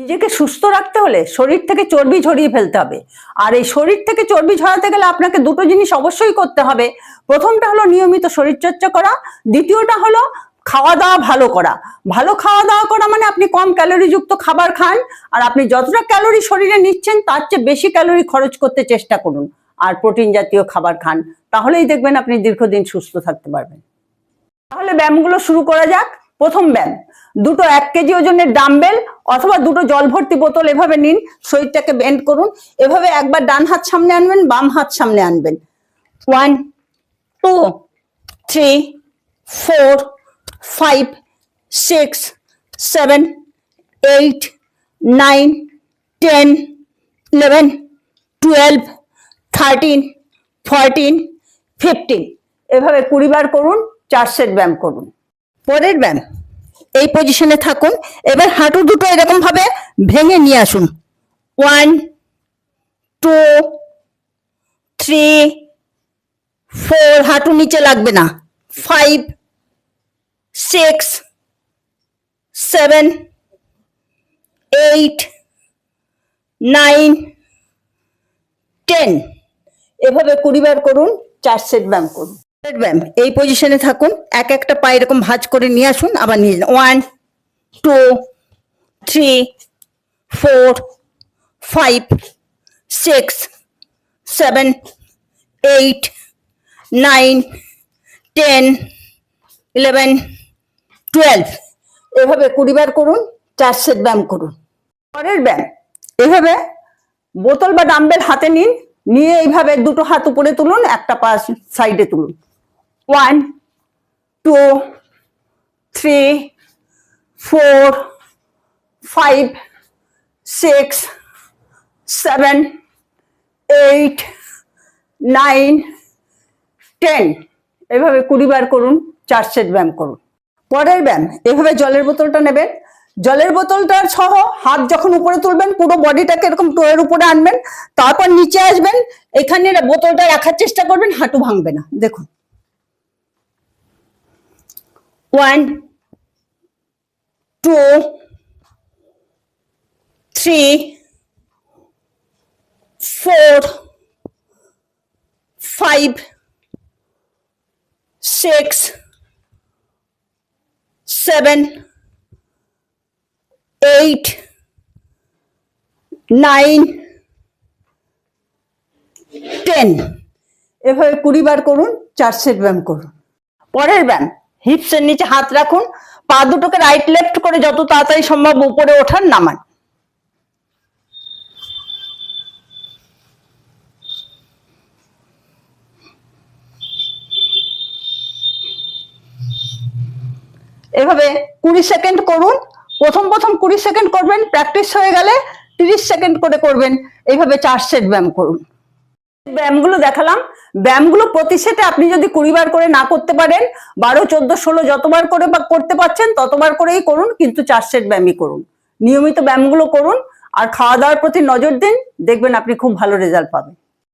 নিজেকে সুস্থ রাখতে হলে শরীর থেকে চর্বি ঝরিয়ে ফেলতে হবে। আর এই শরীর থেকে চর্বি ঝরাতে গেলে আপনাকে দুটো জিনিস অবশ্যই করতে হবে। প্রথমটা হলো নিয়মিত শরীরচর্চা করা, দ্বিতীয়টা হলো খাওয়া দাওয়া ভালো করা। ভালো খাওয়া দাওয়া করা মানে আপনি কম ক্যালোরিযুক্ত খাবার খান, আর আপনি যতটা ক্যালোরি শরীরে নিচ্ছেন তার চেয়ে বেশি ক্যালোরি খরচ করতে চেষ্টা করুন, আর প্রোটিন জাতীয় খাবার খান। তাহলেই দেখবেন আপনি দীর্ঘদিন সুস্থ থাকতে পারবেন। তাহলে ব্যায়ামগুলো শুরু করা যাক। প্রথম ব্যায়াম, দুটো 1 কেজি ওজনের ডাম্বেল অথবা দুটো জল ভর্তি বোতল এভাবে নিন, শরীরটাকে বেন্ড করুন। এভাবে একবার ডান হাত সামনে আনবেন, বাম হাত সামনে আনবেন। 1 2 3 4 5 6 7 8 9 10 11 12 13 14 15 এভাবে 20 বার করুন। 4 সেট ব্যায়াম করুন। পরের ব্যায়াম, এই পজিশনে থাকুন। এবার হাঁটু দুটো এরকম ভাবে ভেঙে নিয়ে আসুন। 1 2 3 4 হাঁটু নিচে লাগবে না। 5 6 7 8 9 10 এভাবে 20 বার করুন। 4 সেট ব্যায়াম করুন। ব্যায়াম, এই পজিশনে থাকুন। এক একটা পা এরকম ভাঁজ করে নিয়ে আসুন, আবার নিয়ে যান। 1 2 3 4 5 6 7 8 9 10 11 12 এভাবে 20 বার করুন। 4 সেট ব্যায়াম করুন। পরের ব্যায়াম, এভাবে বোতল বা ডাম্বেল হাতে নিন, নিয়ে এইভাবে দুটো হাত উপরে তুলুন, একটা পা সাইডে তুলুন। 1 2 3 4 5 6 7 8 9 10 এভাবে 20 বার করুন। 4 সেট ব্যায়াম করুন। পরের ব্যায়াম, এভাবে জলের বোতলটা নেবেন, জলের বোতলটার সহ হাত যখন উপরে তুলবেন পুরো বডিটাকে এরকম টোয়ের উপরে আনবেন, তারপর নিচে আসবেন, এখানে বোতলটা রাখার চেষ্টা করবেন, হাঁটু ভাঙবে না। দেখুন 1 2 3 4 5 6 7 8 9 10 এভাবে 20 বার করুন। 4 সেট ব্যায়াম করুন। পরের ব্যায়াম, হিপসের নিচে হাত রাখুন, পা দুটোকে রাইট লেফট করে যত তাড়াতাড়ি সম্ভব উপরে ওঠান, নামান। এভাবে 20 সেকেন্ড করুন। প্রথম 20 সেকেন্ড করবেন, প্র্যাকটিস হয়ে গেলে 30 সেকেন্ড করে করবেন। এইভাবে 4 সেট ব্যায়াম করুন। ব্যায়ামগুলো দেখালাম, ব্যায়ামগুলো প্রতি সেটে আপনি যদি 20 বার করে না করতে পারেন, 12 14 16 যতবার করে বা করতে পারছেন ততবার করেই করুন, কিন্তু 4 সেট ব্যায়ামই করুন। নিয়মিত ব্যায়ামগুলো করুন আর খাওয়া দাওয়ার প্রতি নজর দিন, দেখবেন আপনি খুব ভালো রেজাল্ট পাবেন।